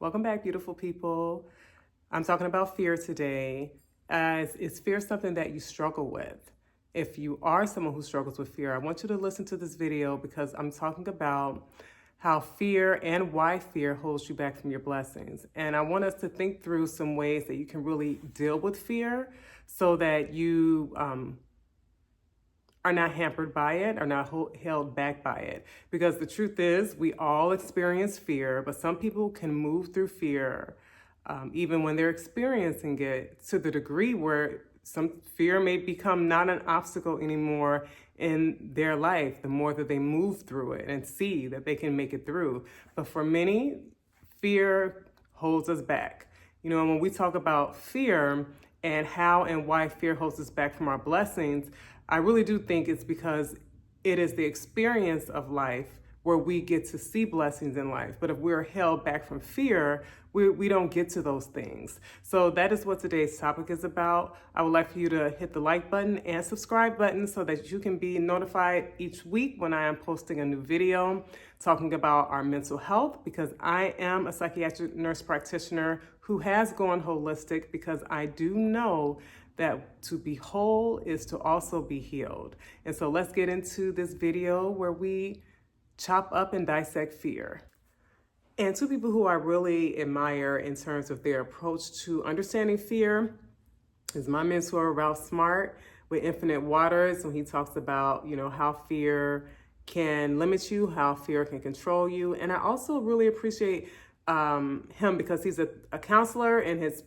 Welcome back, beautiful people. I'm talking about fear today. Is fear something that you struggle with? If you are someone who struggles with fear, I want you to listen to this video because I'm talking about how fear and why fear holds you back from your blessings. And I want us to think through some ways that you can really deal with fear so that you are not hampered by it, are not held back by it. Because the truth is, we all experience fear, but some people can move through fear, even when they're experiencing it, to the degree where some fear may become not an obstacle anymore in their life, the more that they move through it and see that they can make it through. But for many, fear holds us back. You know, when we talk about fear and how and why fear holds us back from our blessings, I really do think it's because it is the experience of life where we get to see blessings in life. But if we're held back from fear, we don't get to those things. So that is what today's topic is about. I would like for you to hit the like button and subscribe button so that you can be notified each week when I am posting a new video talking about our mental health, because I am a psychiatric nurse practitioner who has gone holistic, because I do know that to be whole is to also be healed. And so let's get into this video where we chop up and dissect fear. And two people who I really admire in terms of their approach to understanding fear is my mentor, Ralph Smart, with Infinite Waters, when he talks about, you know, how fear can limit you, how fear can control you. And I also really appreciate him because he's a counselor in his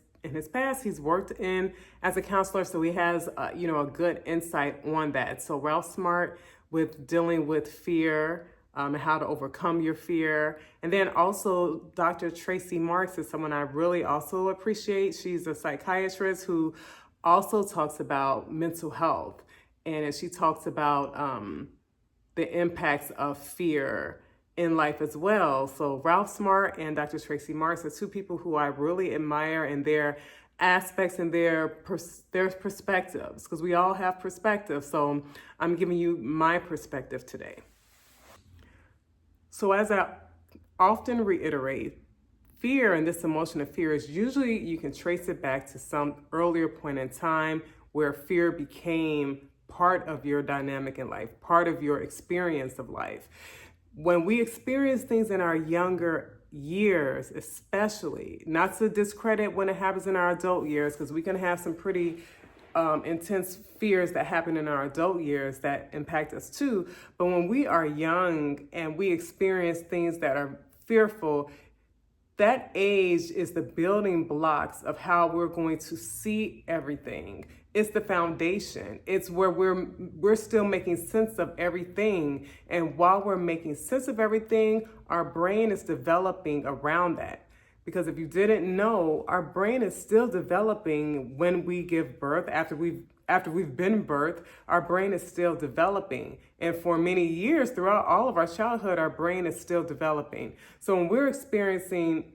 past. He's worked in as a counselor, so he has you know, a good insight on that. So Ralph Smart with dealing with fear and how to overcome your fear. And then also Dr. Tracy Marks is someone I really also appreciate. She's a psychiatrist who also talks about mental health, and she talks about the impacts of fear in life as well. So Ralph Smart and Dr. Tracy Marks are two people who I really admire in their aspects and their perspectives, because we all have perspectives. So I'm giving you my perspective today. So as I often reiterate, fear and this emotion of fear is usually, you can trace it back to some earlier point in time where fear became part of your dynamic in life, part of your experience of life. When we experience things in our younger years, especially, not to discredit when it happens in our adult years, because we can have some pretty intense fears that happen in our adult years that impact us too. But when we are young and we experience things that are fearful, that age is the building blocks of how we're going to see everything. It's the foundation. It's where we're still making sense of everything. And while we're making sense of everything, our brain is developing around that. Because if you didn't know, our brain is still developing when we give birth. After we've been birthed, our brain is still developing. And for many years, throughout all of our childhood, our brain is still developing. So when we're experiencing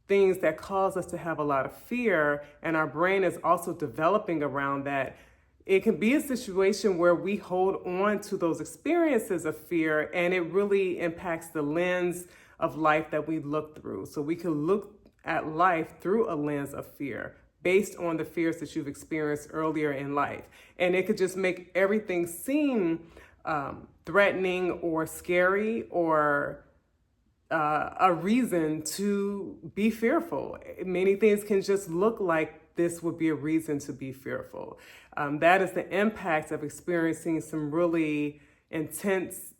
things that cause us to have a lot of fear, and our brain is also developing around that, it can be a situation where we hold on to those experiences of fear, and it really impacts the lens of life that we look through. So we can look at life through a lens of fear based on the fears that you've experienced earlier in life. And it could just make everything seem threatening or scary, or a reason to be fearful. Many things can just look like this would be a reason to be fearful. That is the impact of experiencing some really intense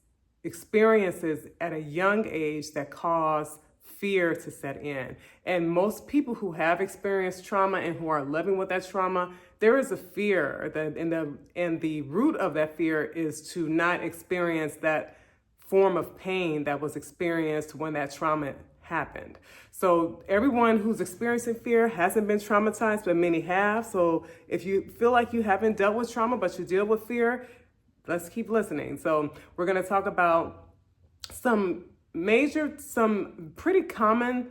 experiences at a young age that cause fear to set in. And most people who have experienced trauma and who are living with that trauma, there is a fear that, and the root of that fear is to not experience that form of pain that was experienced when that trauma happened. So everyone who's experiencing fear hasn't been traumatized, but many have. So if you feel like you haven't dealt with trauma, but you deal with fear, let's keep listening. So we're going to talk about some pretty common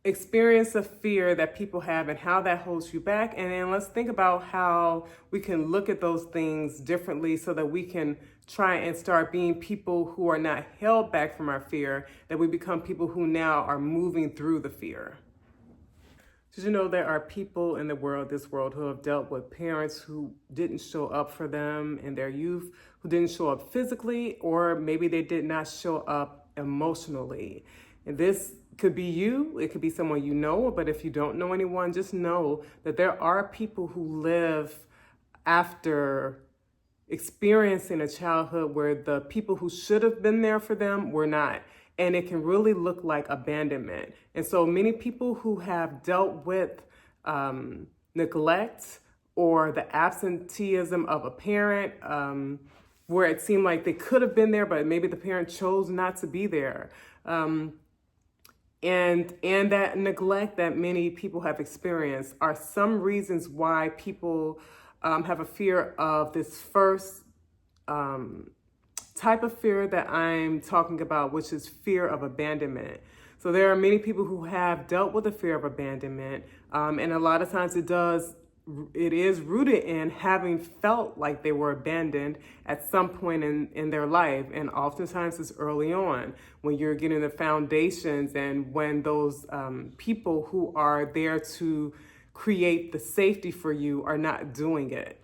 experience of fear that people have and how that holds you back. And then let's think about how we can look at those things differently so that we can try and start being people who are not held back from our fear, that we become people who now are moving through the fear. Did you know there are people in this world, who have dealt with parents who didn't show up for them in their youth, who didn't show up physically, or maybe they did not show up emotionally. And this could be you, it could be someone you know, but if you don't know anyone, just know that there are people who live after experiencing a childhood where the people who should have been there for them were not. And it can really look like abandonment. And so many people who have dealt with neglect or the absenteeism of a parent, where it seemed like they could have been there, but maybe the parent chose not to be there. And that neglect that many people have experienced are some reasons why people have a fear of this first type of fear that I'm talking about, which is fear of abandonment. So there are many people who have dealt with the fear of abandonment, and a lot of times it is rooted in having felt like they were abandoned at some point in their life. And oftentimes it's early on when you're getting the foundations and when those people who are there to create the safety for you are not doing it.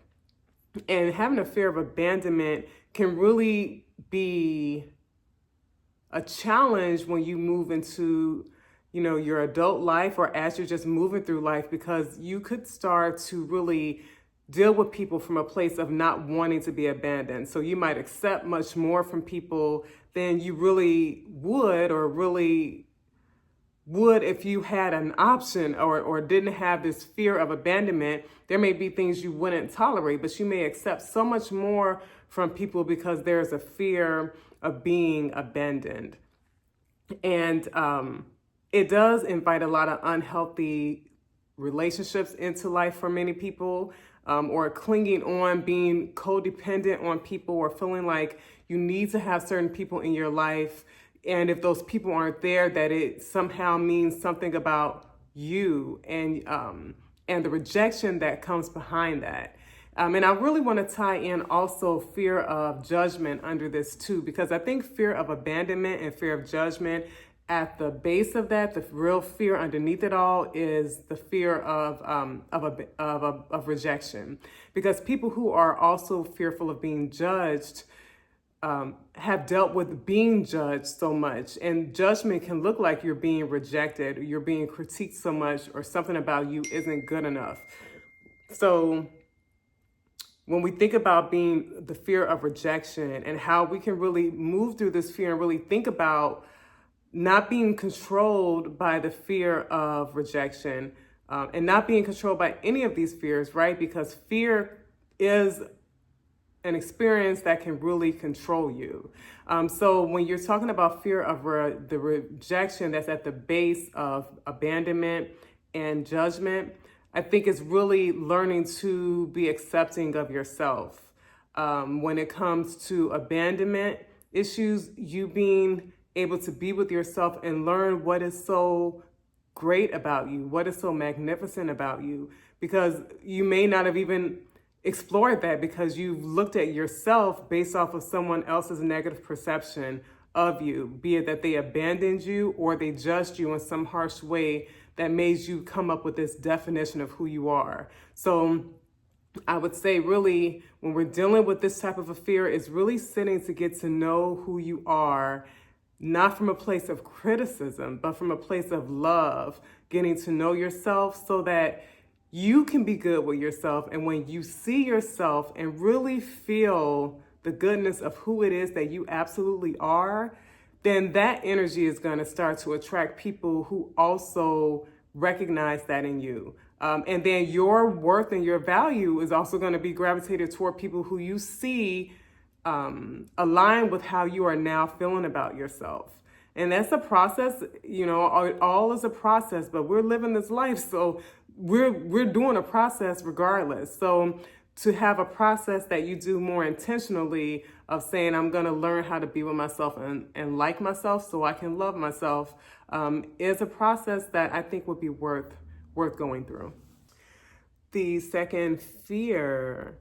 And having a fear of abandonment can really be a challenge when you move into, your adult life, or as you're just moving through life, because you could start to really deal with people from a place of not wanting to be abandoned. So you might accept much more from people than you really would, or really would if you had an option, or didn't have this fear of abandonment. There may be things you wouldn't tolerate, but you may accept so much more from people because there's a fear of being abandoned. And it does invite a lot of unhealthy relationships into life for many people, or clinging on, being codependent on people, or feeling like you need to have certain people in your life. And if those people aren't there, that it somehow means something about you, and the rejection that comes behind that. And I really want to tie in also fear of judgment under this too, because I think fear of abandonment and fear of judgment, at the base of that, the real fear underneath it all is the fear of rejection. Because people who are also fearful of being judged have dealt with being judged so much, and judgment can look like you're being rejected, or you're being critiqued so much, or something about you isn't good enough. So when we think about being the fear of rejection and how we can really move through this fear and really think about not being controlled by the fear of rejection, and not being controlled by any of these fears, right? Because fear is an experience that can really control you. So when you're talking about fear of the rejection that's at the base of abandonment and judgment, I think it's really learning to be accepting of yourself. When it comes to abandonment issues, you being able to be with yourself and learn what is so great about you, what is so magnificent about you, because you may not have even explored that because you've looked at yourself based off of someone else's negative perception of you, be it that they abandoned you or they judged you in some harsh way that made you come up with this definition of who you are. So I would say really when we're dealing with this type of a fear, it's really sitting to get to know who you are, not from a place of criticism, but from a place of love, getting to know yourself so that you can be good with yourself. And when you see yourself and really feel the goodness of who it is that you absolutely are, then that energy is going to start to attract people who also recognize that in you. And then your worth and your value is also going to be gravitated toward people who you see align with how you are now feeling about yourself. And that's a process, all is a process, but we're living this life. So we're doing a process regardless. So to have a process that you do more intentionally of saying, I'm going to learn how to be with myself and like myself so I can love myself, is a process that I think would be worth going through. The second fear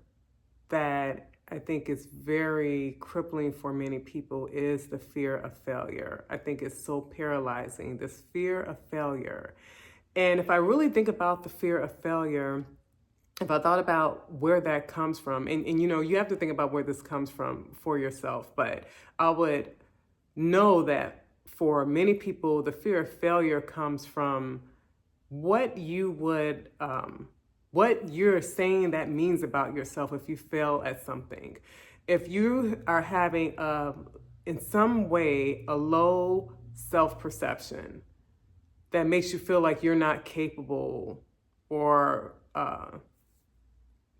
that I think is very crippling for many people is the fear of failure. I think it's so paralyzing, this fear of failure. And if I really think about the fear of failure, if I thought about where that comes from, and you have to think about where this comes from for yourself, but I would know that for many people, the fear of failure comes from what you would, what you're saying that means about yourself if you fail at something. If you are having, in some way, a low self perception that makes you feel like you're not capable or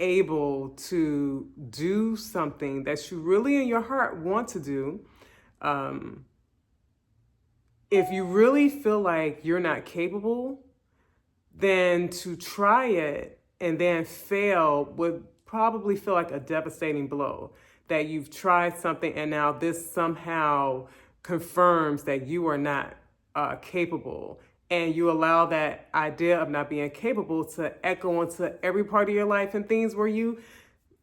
able to do something that you really in your heart want to do, if you really feel like you're not capable, then to try it and then fail would probably feel like a devastating blow. That you've tried something and now this somehow confirms that you are not capable. And you allow that idea of not being capable to echo into every part of your life and things where you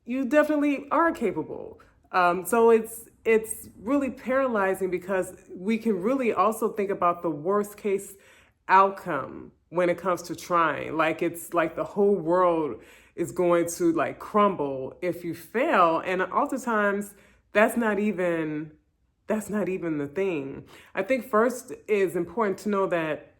definitely are capable. So it's really paralyzing because we can really also think about the worst case outcome when it comes to trying. Like it's like the whole world is going to like crumble if you fail. And oftentimes that's not even the thing. I think first it's important to know that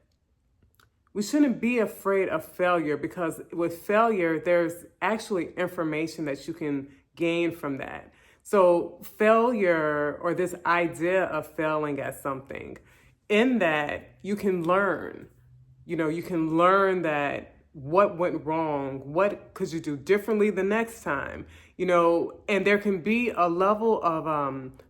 we shouldn't be afraid of failure, because with failure, there's actually information that you can gain from that. So failure, or this idea of failing at something, in that you can learn. You can learn that what went wrong, what could you do differently the next time, and there can be a level of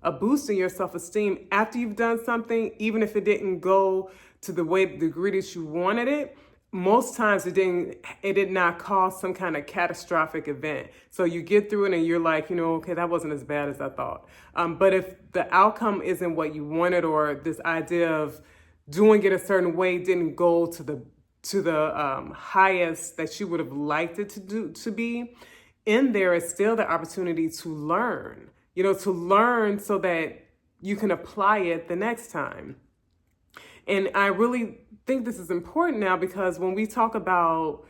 a boost in your self-esteem after you've done something, even if it didn't go to the degree that you wanted it. Most times it did not cause some kind of catastrophic event. So you get through it and you're like, okay, that wasn't as bad as I thought. But if the outcome isn't what you wanted, or this idea of doing it a certain way didn't go to the highest that you would have liked it to be, in there is still the opportunity to learn, so that you can apply it the next time. And I really think this is important now, because when we talk about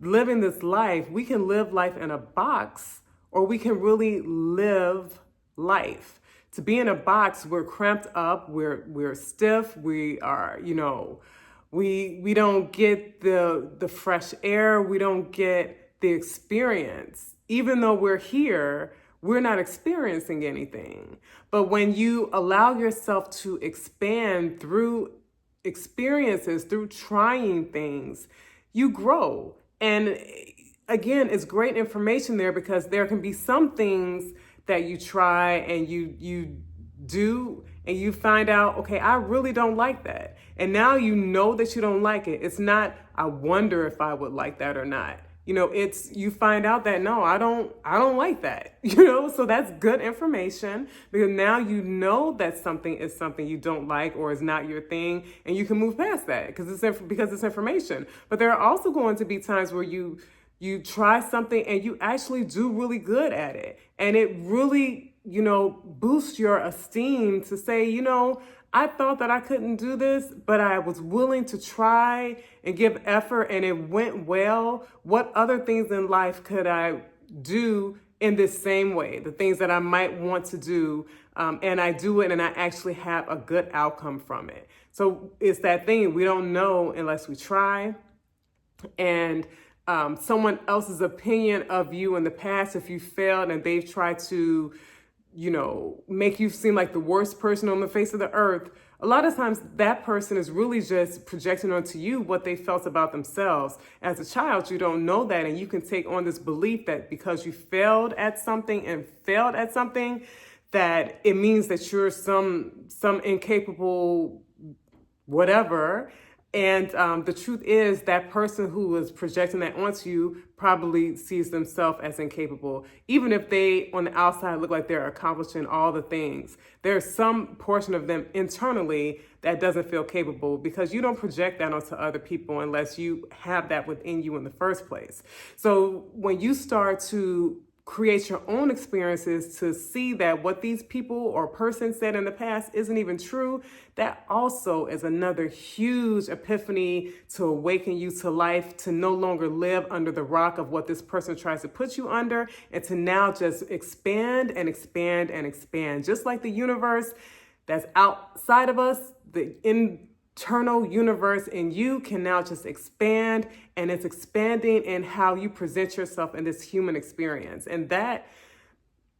living this life, we can live life in a box, or we can really live life. To be in a box, we're cramped up, we're stiff, we are, we don't get the fresh air, we don't get the experience. Even though we're here, we're not experiencing anything. But when you allow yourself to expand through experiences, through trying things, you grow. And again, it's great information there, because there can be some things that you try and you do and you find out, okay, I really don't like that. And now you know that you don't like it. It's not, I wonder if I would like that or not. It's, you find out that no, I don't like that, so that's good information, because now you know that something is something you don't like or is not your thing, and you can move past that because it's information. But there are also going to be times where you try something and you actually do really good at it, and it really, boosts your esteem to say, I thought that I couldn't do this, but I was willing to try and give effort, and it went well. What other things in life could I do in this same way? The things that I might want to do, and I do it, and I actually have a good outcome from it. So it's that thing, we don't know unless we try. And someone else's opinion of you in the past, if you failed and they've tried to make you seem like the worst person on the face of the earth, a lot of times that person is really just projecting onto you what they felt about themselves. As a child, you don't know that, and you can take on this belief that because you failed at something, that it means that you're some incapable whatever. And the truth is, that person who is projecting that onto you probably sees themselves as incapable. Even if they, on the outside, look like they're accomplishing all the things, there's some portion of them internally that doesn't feel capable, because you don't project that onto other people unless you have that within you in the first place. So when you start to create your own experiences to see that what these people or person said in the past isn't even true, that also is another huge epiphany to awaken you to life, to no longer live under the rock of what this person tries to put you under, and to now just expand and expand and expand. Just like the universe that's outside of us, the internal universe in you can now just expand, and it's expanding in how you present yourself in this human experience. And that,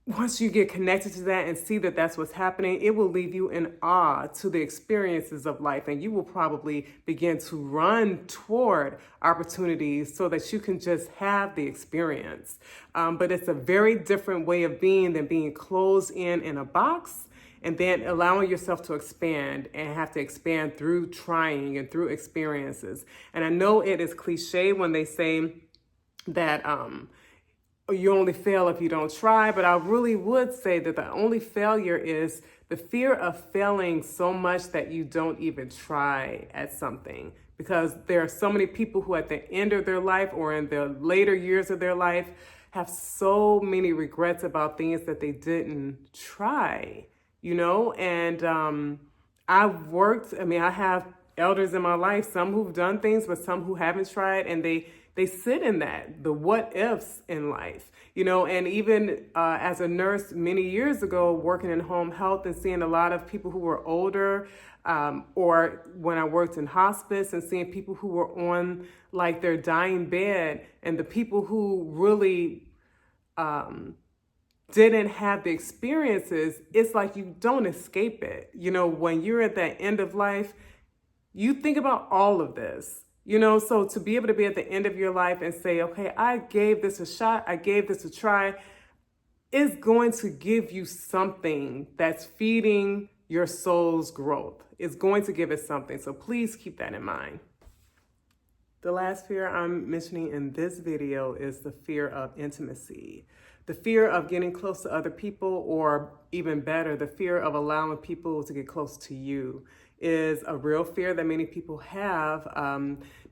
once you get connected to that and see that that's what's happening, it will leave you in awe to the experiences of life. And you will probably begin to run toward opportunities so that you can just have the experience. But it's a very different way of being than being closed in a box and then allowing yourself to expand, and have to expand through trying and through experiences. And I know it is cliche when they say that you only fail if you don't try, but I really would say that the only failure is the fear of failing so much that you don't even try at something. Because there are so many people who at the end of their life or in the later years of their life have so many regrets about things that they didn't try, you know? And I have elders in my life, some who've done things, but some who haven't tried, and they sit in that, the what ifs in life, you know. And even as a nurse many years ago, working in home health and seeing a lot of people who were older, or when I worked in hospice and seeing people who were on like their dying bed, and the people who really didn't have the experiences, it's like you don't escape it. You know, when you're at that end of life, you think about all of this. You know, so to be able to be at the end of your life and say, okay, I gave this a shot, I gave this a try, is going to give you something that's feeding your soul's growth. It's going to give it something. So please keep that in mind. The last fear I'm mentioning in this video is the fear of intimacy. The fear of getting close to other people, or even better, the fear of allowing people to get close to you, is a real fear that many people have,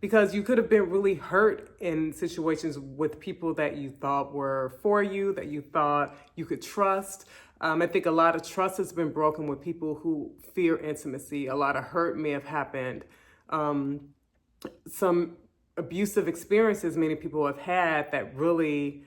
because you could have been really hurt in situations with people that you thought were for you, that you thought you could trust. I think a lot of trust has been broken with people who fear intimacy. A lot of hurt may have happened. Some abusive experiences many people have had that really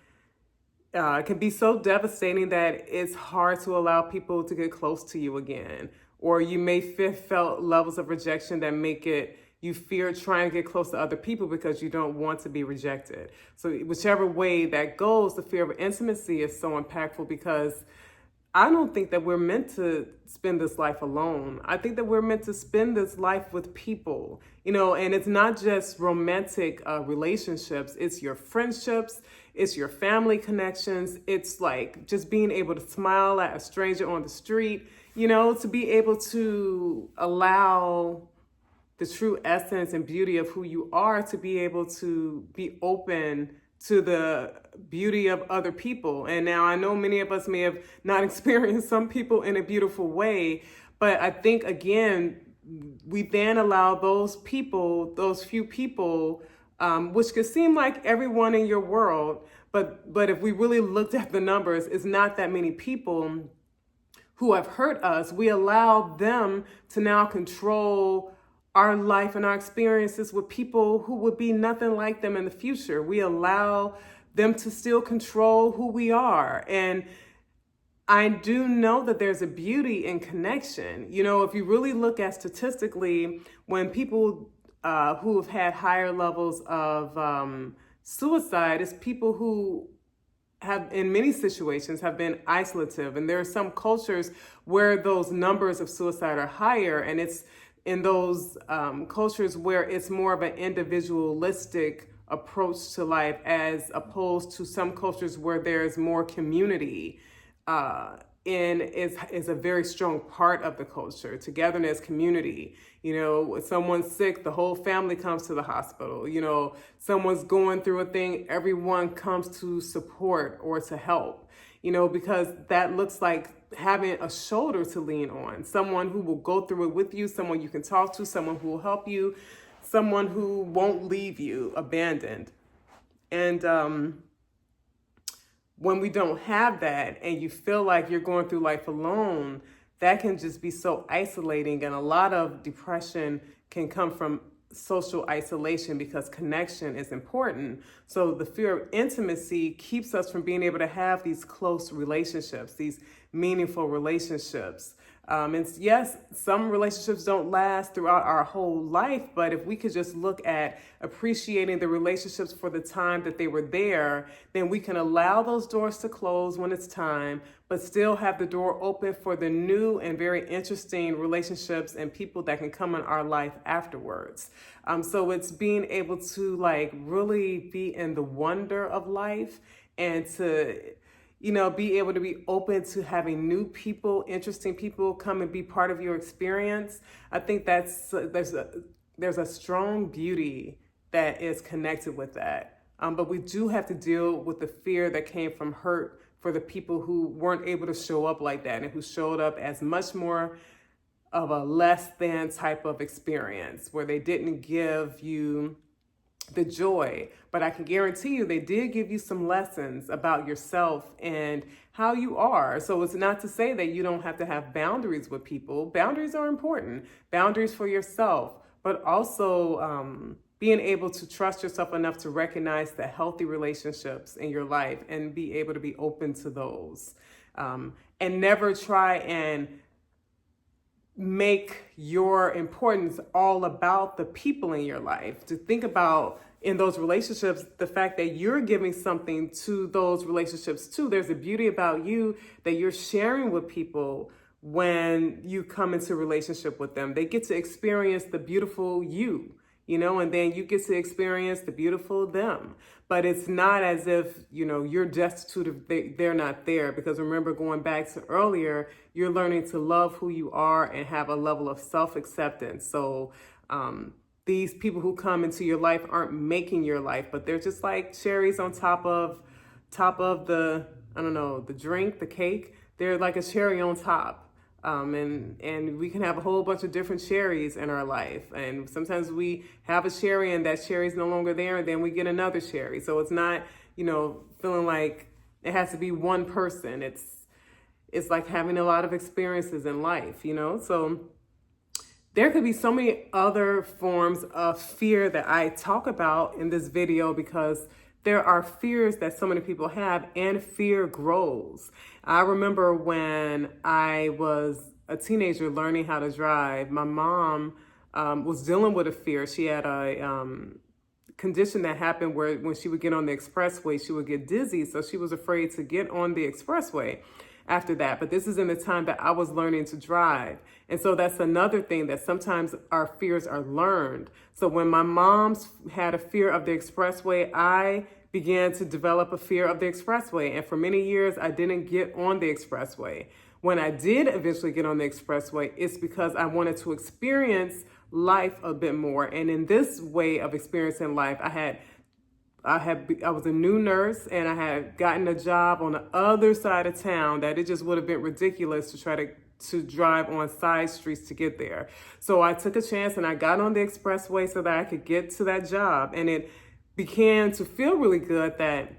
can be so devastating that it's hard to allow people to get close to you again. Or you may felt levels of rejection that make it, you fear trying to get close to other people because you don't want to be rejected. So whichever way that goes, the fear of intimacy is so impactful, because I don't think that we're meant to spend this life alone. I think that we're meant to spend this life with people, you know, and it's not just romantic relationships, it's your friendships, it's your family connections. It's like just being able to smile at a stranger on the street, you know, to be able to allow the true essence and beauty of who you are, to be able to be open to the beauty of other people. And now I know many of us may have not experienced some people in a beautiful way, but I think, again, we then allow those people, those few people, which could seem like everyone in your world, but if we really looked at the numbers, it's not that many people who have hurt us. We allow them to now control our life and our experiences with people who would be nothing like them in the future. We allow them to still control who we are. And I do know that there's a beauty in connection. You know, if you really look at statistically, when people who have had higher levels of suicide, it's people who have, in many situations, have been isolative. And there are some cultures where those numbers of suicide are higher, and it's in those cultures where it's more of an individualistic approach to life, as opposed to some cultures where there's more community, and is a very strong part of the culture. Togetherness, community. You know, when someone's sick, the whole family comes to the hospital. You know, someone's going through a thing, everyone comes to support or to help. You know, because that looks like having a shoulder to lean on, someone who will go through it with you, someone you can talk to, someone who will help you, someone who won't leave you abandoned. And when we don't have that and you feel like you're going through life alone, that can just be so isolating. And a lot of depression can come from social isolation because connection is important. So the fear of intimacy keeps us from being able to have these close relationships, these meaningful relationships. And yes, some relationships don't last throughout our whole life, but if we could just look at appreciating the relationships for the time that they were there, then we can allow those doors to close when it's time, but still have the door open for the new and very interesting relationships and people that can come in our life afterwards. So it's being able to like really be in the wonder of life and to be able to be open to having new people, interesting people come and be part of your experience. I think there's a strong beauty that is connected with that. But we do have to deal with the fear that came from hurt for the people who weren't able to show up like that and who showed up as much more of a less than type of experience where they didn't give you the joy, but I can guarantee you they did give you some lessons about yourself and how you are. So it's not to say that you don't have to have boundaries with people. Boundaries are important, boundaries for yourself, but also being able to trust yourself enough to recognize the healthy relationships in your life and be able to be open to those. And never try and make your importance all about the people in your life. To think about in those relationships, the fact that you're giving something to those relationships too. There's a beauty about you that you're sharing with people when you come into a relationship with them. They get to experience the beautiful you, and then you get to experience the beautiful them. But it's not as if, you're destitute of they're not there. Because remember, going back to earlier, you're learning to love who you are and have a level of self-acceptance. So these people who come into your life aren't making your life, but they're just like cherries on top of the, the drink, the cake. They're like a cherry on top. And we can have a whole bunch of different cherries in our life. And sometimes we have a cherry and that cherry is no longer there, and then we get another cherry. So it's not, feeling like it has to be one person. It's like having a lot of experiences in life, So there could be so many other forms of fear that I talk about in this video because there are fears that so many people have, and fear grows. I remember when I was a teenager learning how to drive, my mom was dealing with a fear. She had a condition that happened where when she would get on the expressway, she would get dizzy. So she was afraid to get on the expressway after that. But this is in the time that I was learning to drive. And so that's another thing, that sometimes our fears are learned. So when my mom's had a fear of the expressway, I began to develop a fear of the expressway. And for many years, I didn't get on the expressway. When I did eventually get on the expressway, it's because I wanted to experience life a bit more. And in this way of experiencing life, I was a new nurse, and I had gotten a job on the other side of town that it just would have been ridiculous to try to drive on side streets to get there. So I took a chance and I got on the expressway so that I could get to that job. And it began to feel really good that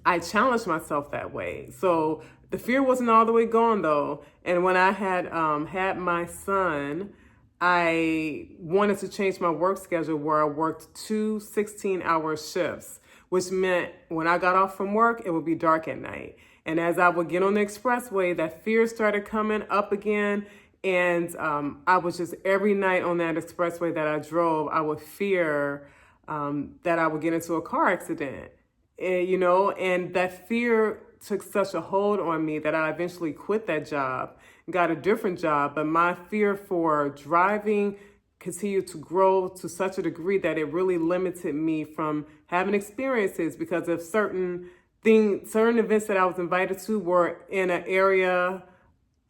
I challenged myself that way. So the fear wasn't all the way gone though. And when I had had my son, I wanted to change my work schedule where I worked 2 16-hour shifts, which meant when I got off from work, it would be dark at night. And as I would get on the expressway, that fear started coming up again. And I was just, every night on that expressway that I drove, I would fear that I would get into a car accident, and that fear took such a hold on me that I eventually quit that job and got a different job. But my fear for driving continued to grow to such a degree that it really limited me from having experiences, because of certain events that I was invited to were in an area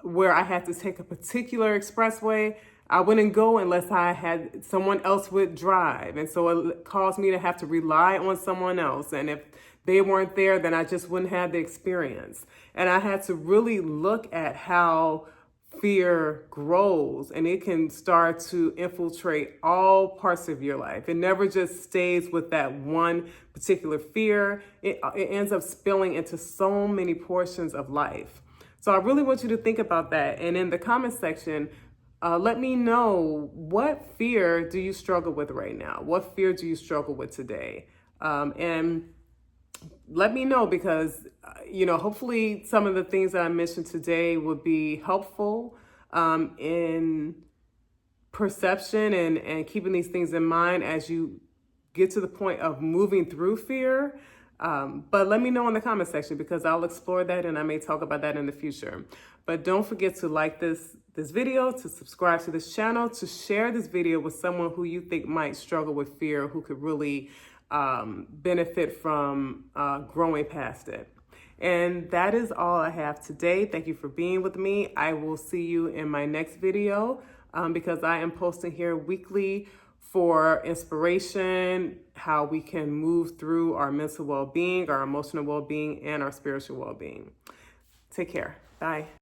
where I had to take a particular expressway. I wouldn't go unless I had someone else would drive. And so it caused me to have to rely on someone else. And if they weren't there, then I just wouldn't have the experience. And I had to really look at how fear grows and it can start to infiltrate all parts of your life. It never just stays with that one particular fear. It ends up spilling into so many portions of life. So I really want you to think about that. And in the comment section, let me know, what fear do you struggle with right now? What fear do you struggle with today? And let me know, because, hopefully some of the things that I mentioned today would be helpful in perception and keeping these things in mind as you get to the point of moving through fear. But let me know in the comment section, because I'll explore that and I may talk about that in the future. But don't forget to like this video, to subscribe to this channel, to share this video with someone who you think might struggle with fear, who could really benefit from growing past it. And that is all I have today. Thank you for being with me. I will see you in my next video, because I am posting here weekly for inspiration, how we can move through our mental well-being, our emotional well-being, and our spiritual well-being. Take care. Bye.